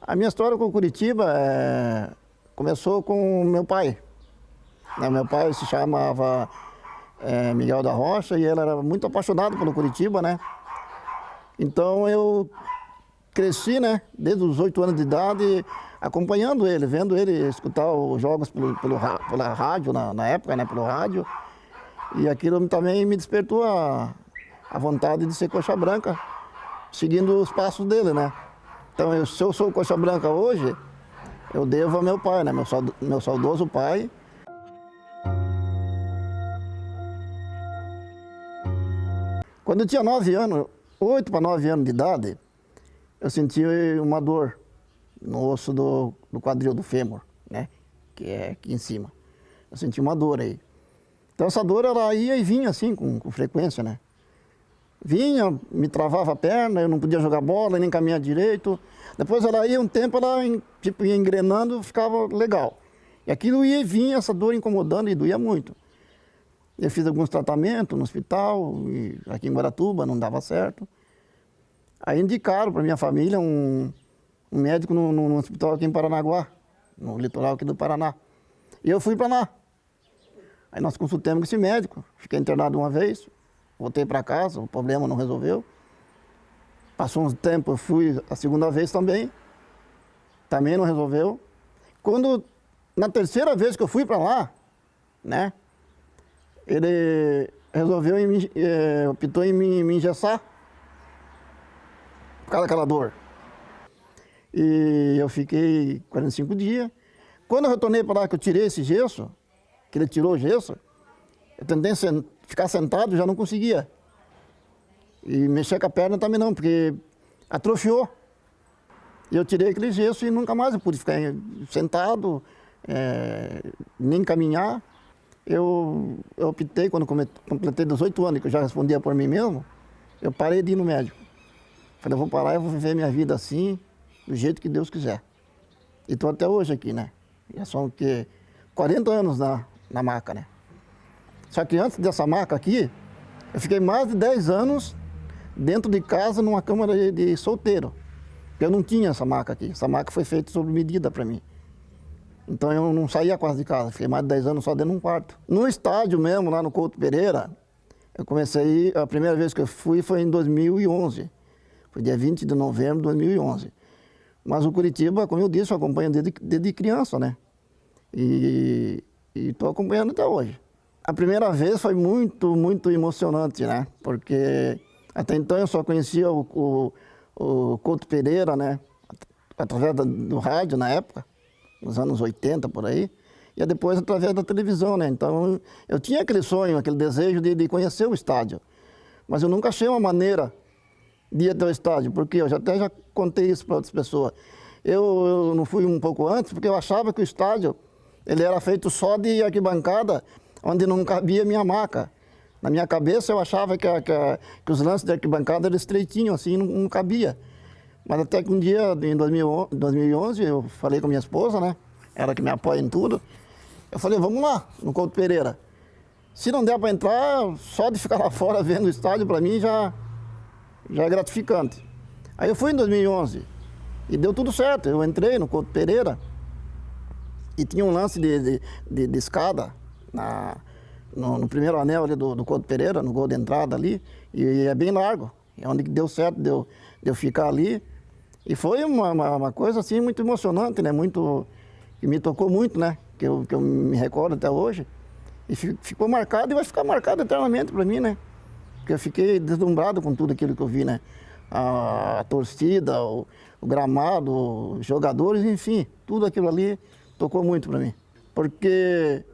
A minha história com o Curitiba começou com o meu pai. Meu pai se chamava Miguel da Rocha e ele era muito apaixonado pelo Curitiba, né? Então eu cresci, né, desde os 8 anos de idade, acompanhando ele, vendo ele escutar os jogos pela rádio, na época, né, pelo rádio. E aquilo também me despertou a vontade de ser coxa branca, seguindo os passos dele, né? Então, se eu sou coxa branca hoje, eu devo ao meu pai, né? Meu saudoso pai. Quando eu tinha 9 anos, 8 para 9 anos de idade, eu senti uma dor no osso do quadril, do fêmur, né? Que é aqui em cima. Eu senti uma dor aí. Então, essa dor, ela ia e vinha assim, com frequência, né? Vinha, me travava a perna, eu não podia jogar bola, nem caminhar direito. Depois ela ia um tempo, ela tipo, ia engrenando, ficava legal. E aquilo ia e vinha, essa dor incomodando e doía muito. Eu fiz alguns tratamentos no hospital, e aqui em Guaratuba, não dava certo. Aí indicaram para minha família um médico no hospital aqui em Paranaguá, no litoral aqui do Paraná. E eu fui para lá. Aí nós consultamos com esse médico, fiquei internado uma vez. Voltei para casa, o problema não resolveu. Passou um tempo, eu fui a segunda vez também não resolveu. Na terceira vez que eu fui para lá, né, ele resolveu, optou em me engessar por causa daquela dor. E eu fiquei 45 dias. Quando eu retornei para lá, que eu tirei esse gesso, que ele tirou o gesso, eu tentei ficar sentado, já não conseguia. E mexer com a perna também não, porque atrofiou. E eu tirei aquele gesso e nunca mais eu pude ficar sentado, nem caminhar. Eu optei, quando completei 18 anos, que eu já respondia por mim mesmo, eu parei de ir no médico. Falei, eu vou parar e vou viver minha vida assim, do jeito que Deus quiser. E estou até hoje aqui, né? Já são 40 anos na maca, né? Só que antes dessa maca aqui, eu fiquei mais de 10 anos dentro de casa, numa cama de solteiro. Eu não tinha essa maca aqui. Essa maca foi feita sob medida para mim. Então eu não saía quase de casa. Fiquei mais de 10 anos só dentro de um quarto. No estádio mesmo, lá no Couto Pereira, eu comecei, a primeira vez que eu fui foi em 2011. Foi dia 20 de novembro de 2011. Mas o Curitiba, como eu disse, eu acompanho desde criança, né? E estou acompanhando até hoje. A primeira vez foi muito, muito emocionante, né? Porque até então eu só conhecia o Couto Pereira, né? Através do rádio na época, nos anos 80 por aí. E depois através da televisão, né? Então eu tinha aquele sonho, aquele desejo de conhecer o estádio. Mas eu nunca achei uma maneira de ir até o estádio, porque eu já contei isso para outras pessoas. Eu não fui um pouco antes, porque eu achava que o estádio ele era feito só de arquibancada, onde não cabia minha maca. Na minha cabeça eu achava que os lances de arquibancada eram estreitinhos, assim, não cabia. Mas até que um dia, em 2011, eu falei com a minha esposa, né? Ela que me apoia em tudo. Eu falei, vamos lá, no Couto Pereira. Se não der para entrar, só de ficar lá fora vendo o estádio, para mim já é gratificante. Aí eu fui em 2011 e deu tudo certo. Eu entrei no Couto Pereira e tinha um lance de escada no primeiro anel ali do Couto Pereira, no gol de entrada ali, e é bem largo. É onde deu certo de eu ficar ali. E foi uma coisa assim muito emocionante, né? Que me tocou muito, né? Que eu me recordo até hoje. E ficou marcado e vai ficar marcado eternamente para mim, né? Porque eu fiquei deslumbrado com tudo aquilo que eu vi, né? A torcida, o gramado, os jogadores, enfim, tudo aquilo ali tocou muito para mim. Porque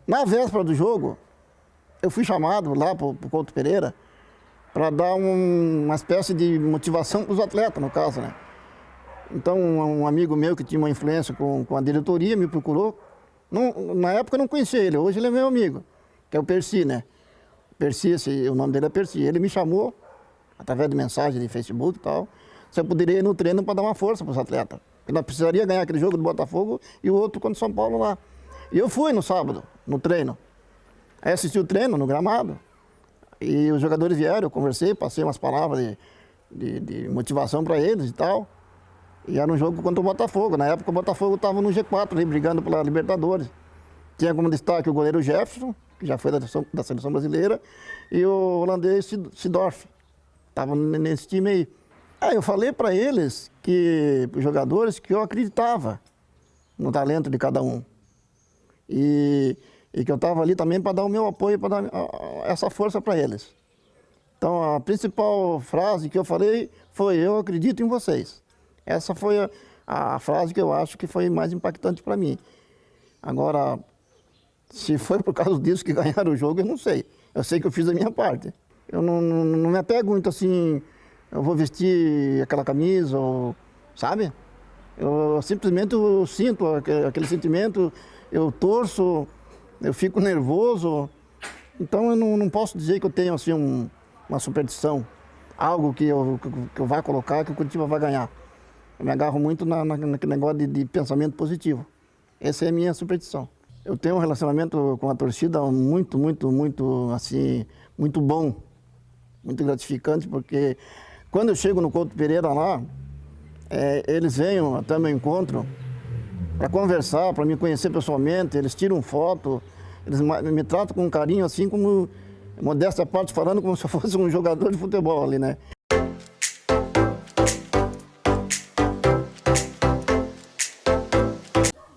na véspera do jogo, eu fui chamado lá para o Couto Pereira para dar uma espécie de motivação para os atletas, no caso, né? Então, um amigo meu que tinha uma influência com a diretoria me procurou. Na época eu não conhecia ele, hoje ele é meu amigo, que é o Percy, né? Percy, o nome dele é Percy. Ele me chamou, através de mensagem de Facebook e tal, se eu poderia ir no treino para dar uma força para os atletas. Porque nós precisaríamos ganhar aquele jogo do Botafogo e o outro contra o São Paulo lá. E eu fui no sábado, no treino. Aí assisti o treino no gramado. E os jogadores vieram, eu conversei, passei umas palavras de motivação para eles e tal. E era um jogo contra o Botafogo. Na época o Botafogo estava no G4, ali, brigando pela Libertadores. Tinha como destaque o goleiro Jefferson, que já foi da seleção brasileira, e o holandês Seedorf. Estavam nesse time aí. Aí eu falei para eles, os jogadores, que eu acreditava no talento de cada um. E que eu estava ali também para dar o meu apoio, para dar essa força para eles. Então a principal frase que eu falei foi: eu acredito em vocês. Essa foi a frase que eu acho que foi mais impactante para mim. Agora, se foi por causa disso que ganharam o jogo, eu não sei. Eu sei que eu fiz a minha parte. Eu não me apego muito assim, eu vou vestir aquela camisa, ou, sabe? Eu simplesmente sinto aquele sentimento, eu torço, eu fico nervoso. Então eu não posso dizer que eu tenho assim uma superstição, algo que eu vá colocar que o Curitiba vai ganhar. Eu me agarro muito naquele negócio de pensamento positivo. Essa é a minha superstição. Eu tenho um relacionamento com a torcida muito, muito, muito, assim, muito bom, muito gratificante, porque quando eu chego no Couto Pereira lá, eles vêm até meu encontro para conversar, para me conhecer pessoalmente, eles tiram foto, eles me tratam com carinho, assim como, modéstia à parte, falando como se eu fosse um jogador de futebol ali, né?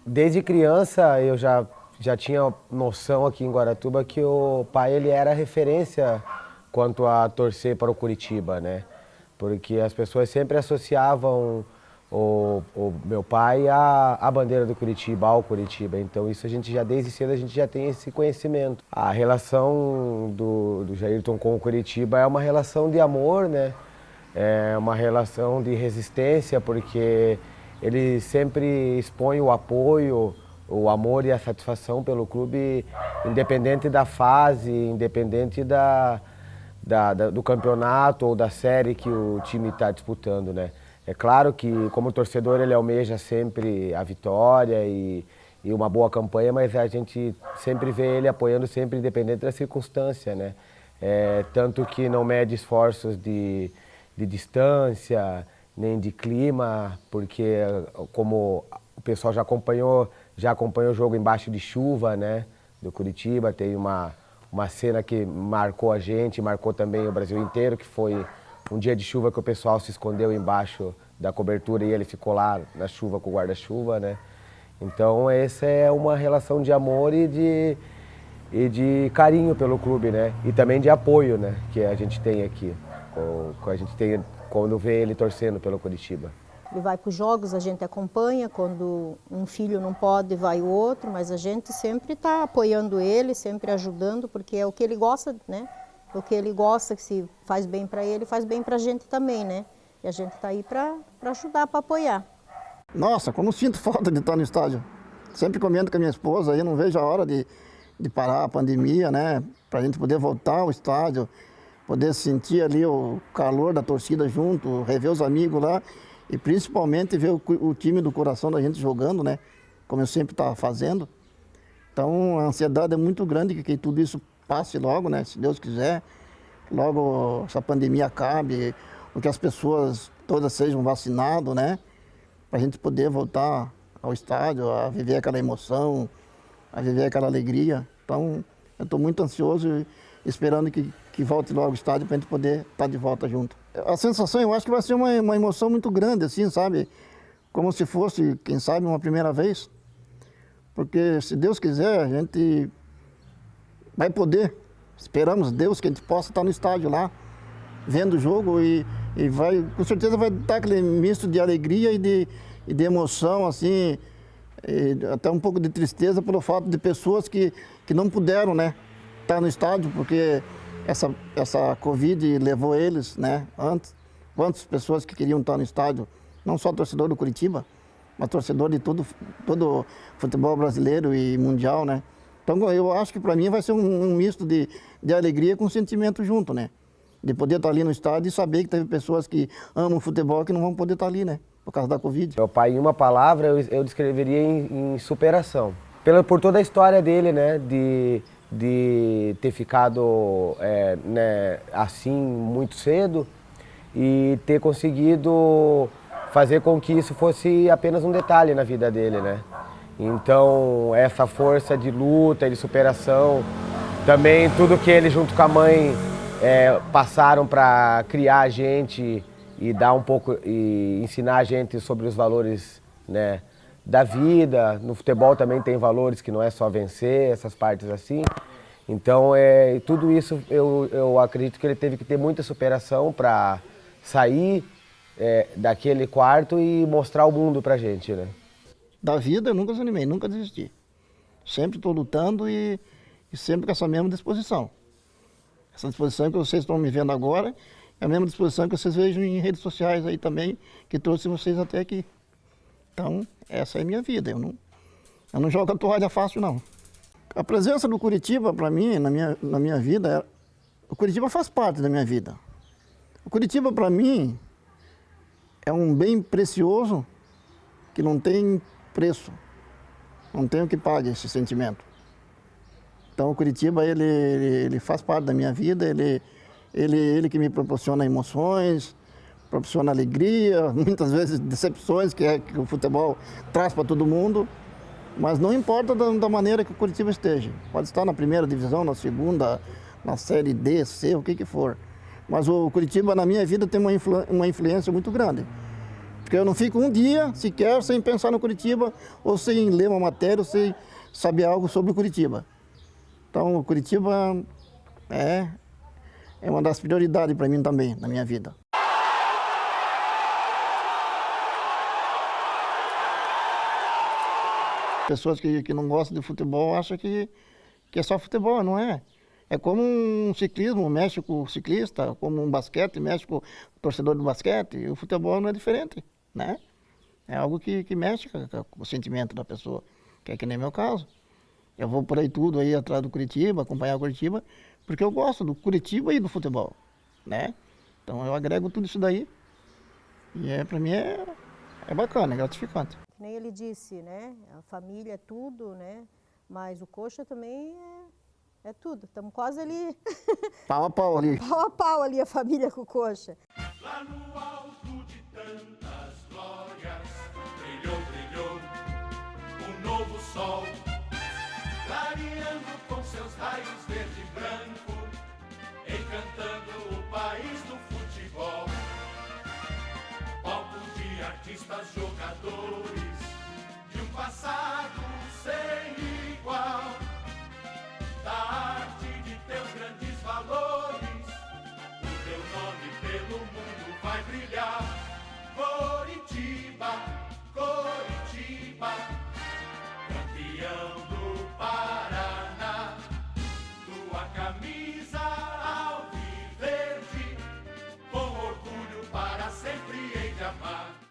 Desde criança eu já tinha noção aqui em Guaratuba que o pai ele era referência quanto a torcer para o Curitiba, né? Porque as pessoas sempre associavam o meu pai à bandeira do Curitiba, ao Curitiba. Então isso a gente já desde cedo a gente já tem esse conhecimento. A relação do Jairton com o Curitiba é uma relação de amor, né? É uma relação de resistência, porque ele sempre expõe o apoio, o amor e a satisfação pelo clube, independente da fase, independente do campeonato ou da série que o time está disputando, né? É claro que, como torcedor, ele almeja sempre a vitória e uma boa campanha, mas a gente sempre vê ele apoiando sempre, independente da circunstância, né? Tanto que não mede esforços de distância, nem de clima, porque como o pessoal já acompanhou o jogo embaixo de chuva, né, do Curitiba, tem uma cena que marcou a gente, marcou também o Brasil inteiro, que foi um dia de chuva que o pessoal se escondeu embaixo da cobertura e ele ficou lá na chuva com o guarda-chuva, né. Então essa é uma relação de amor e de carinho pelo clube, né, e também de apoio, né, que a gente tem aqui, a gente tem quando vê ele torcendo pelo Curitiba. Ele vai para os jogos, a gente acompanha, quando um filho não pode, vai o outro, mas a gente sempre está apoiando ele, sempre ajudando, porque é o que ele gosta, né? O que ele gosta, que se faz bem para ele, faz bem para a gente também, né? E a gente está aí para ajudar, para apoiar. Nossa, como sinto falta de estar no estádio. Sempre comento com a minha esposa, aí eu não vejo a hora de parar a pandemia, né? Para a gente poder voltar ao estádio, poder sentir ali o calor da torcida junto, rever os amigos lá e principalmente ver o time do coração da gente jogando, né? Como eu sempre estava fazendo. Então a ansiedade é muito grande que tudo isso passe logo, né? Se Deus quiser, logo essa pandemia acabe, que as pessoas todas sejam vacinadas, né? Para a gente poder voltar ao estádio, a viver aquela emoção, a viver aquela alegria. Então eu estou muito ansioso esperando que volte logo o estádio para a gente poder estar de volta junto. A sensação, eu acho que vai ser uma emoção muito grande, assim, sabe? Como se fosse, quem sabe, uma primeira vez. Porque, se Deus quiser, a gente vai poder. Esperamos Deus que a gente possa estar no estádio lá, vendo o jogo e vai, com certeza vai dar aquele misto de alegria e de emoção, assim, até um pouco de tristeza pelo fato de pessoas que não puderam, né, estar no estádio, porque essa Covid levou eles, né, antes. Quantas pessoas que queriam estar no estádio, não só torcedor do Curitiba, mas torcedor de todo o futebol brasileiro e mundial, né. Então eu acho que para mim vai ser um misto de alegria com sentimento junto, né. De poder estar ali no estádio e saber que teve pessoas que amam futebol que não vão poder estar ali, né, por causa da Covid. Meu pai, em uma palavra, eu descreveria em superação. Por toda a história dele, né, de ter ficado né, assim muito cedo e ter conseguido fazer com que isso fosse apenas um detalhe na vida dele, né? Então, essa força de luta e de superação, também tudo que ele junto com a mãe passaram para criar a gente e dar um pouco e ensinar a gente sobre os valores, né, da vida. No futebol também tem valores que não é só vencer, essas partes assim. Então, tudo isso eu acredito que ele teve que ter muita superação para sair daquele quarto e mostrar o mundo pra gente, né? Da vida eu nunca desanimei, nunca desisti. Sempre estou lutando e sempre com essa mesma disposição. Essa disposição que vocês estão me vendo agora é a mesma disposição que vocês vejam em redes sociais aí também, que trouxe vocês até aqui. Então, essa é a minha vida. Eu não jogo a toalha fácil, não. A presença do Curitiba, para mim, na minha vida, o Curitiba faz parte da minha vida. O Curitiba, para mim, é um bem precioso que não tem preço. Não tem o que pague esse sentimento. Então, o Curitiba, ele faz parte da minha vida, ele que me proporciona emoções, proporciona alegria, muitas vezes decepções que o futebol traz para todo mundo. Mas não importa da maneira que o Curitiba esteja. Pode estar na primeira divisão, na segunda, na série D, C, o que for. Mas o Curitiba, na minha vida, tem uma influência muito grande. Porque eu não fico um dia sequer sem pensar no Curitiba, ou sem ler uma matéria, ou sem saber algo sobre o Curitiba. Então, o Curitiba é uma das prioridades para mim também, na minha vida. Pessoas que não gostam de futebol acham que é só futebol, não é? É como um ciclismo, mexe com o ciclista, como um basquete, mexe com o torcedor do basquete. E o futebol não é diferente, né? É algo que mexe com o sentimento da pessoa, que é que nem meu caso. Eu vou por aí tudo aí atrás do Curitiba, acompanhar o Curitiba, porque eu gosto do Curitiba e do futebol, né? Então eu agrego tudo isso daí e para mim é bacana, é gratificante. Que nem ele disse, né? A família é tudo, né? Mas o Coxa também é tudo. Estamos quase ali. Pau a pau ali. Pau a pau ali a família com o Coxa. Lá no alto de tantas glórias, brilhou, brilhou um novo sol, clareando com seus raios verde e branco, encantando o país do futebol. Palco de artistas, jogadores de um passado